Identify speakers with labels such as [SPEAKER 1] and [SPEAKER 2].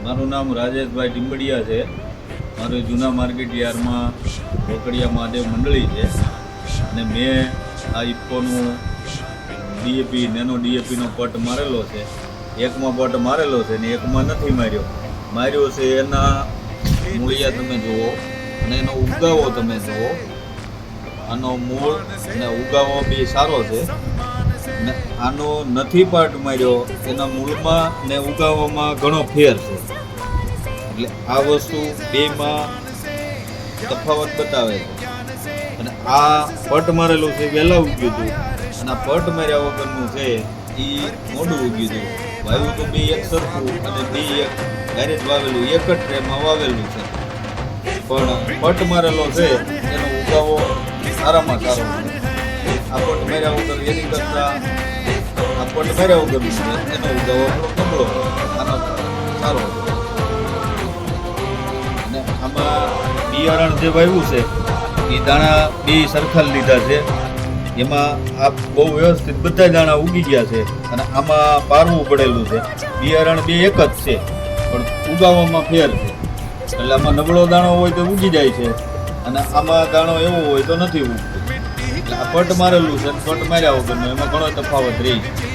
[SPEAKER 1] મારું નામ રાજેશભાઈ ટીમ્બડિયા છે. મારું જૂના માર્કેટ યાર્ડમાં રોકડિયા મહાદેવ મંડળી છે અને મેં આ ઇફકોનું ડીએપી નેનો ડીએપીનો પટ મારેલો છે. એકમાં પટ મારેલો છે ને એકમાં નથી માર્યો છે. એના મૂળિયા તમે જુઓ અને એનો ઉગાવો તમે જુઓ. આનો મૂળ અને ઉગાવો બે સારો છે ને આનો નથી પાટ માર્યો એના મૂળમાં ને ઉગાવામાં ઘણો ફેર છે. એટલે આ વસ્તુ બેમાં તફાવત બતાવે છે. અને આ પટ મારેલું છે વહેલા ઉગ્યું હતું અને આ પટ માર્યા વગરનું છે એ મોડું ઉગ્યું હતું. વાવ્યું તો બે એક સરખું અને બે એક ડાયરેક્ટ વાવેલું એક જ ટ્રેમાં વાવેલું છે. પણ પટ મારેલો છે એનો ઉગાવો સારામાં સારો છે. આ પટ માર્યા વગર એની કરતાં આ પટ માર્યા વગરનું છે એનો ઉગાવો નબળો આનો સારો છે. અને આમાં બિયારણ જે વાવ્યું છે એ દાણા બે સરખા લીધા છે. એમાં આ બહુ વ્યવસ્થિત બધા દાણા ઉગી ગયા છે અને આમાં પારવું પડેલું છે. બિયારણ બે એક જ છે પણ ઉગાવવામાં ફેર છે. એટલે આમાં નબળો દાણો હોય તો ઉગી જાય છે અને આમાં દાણો એવો હોય તો નથી ઉગતો. એટલે આ પટ મારેલું છે પટ માર્યા વગરનું એમાં ઘણો તફાવત રહી છે.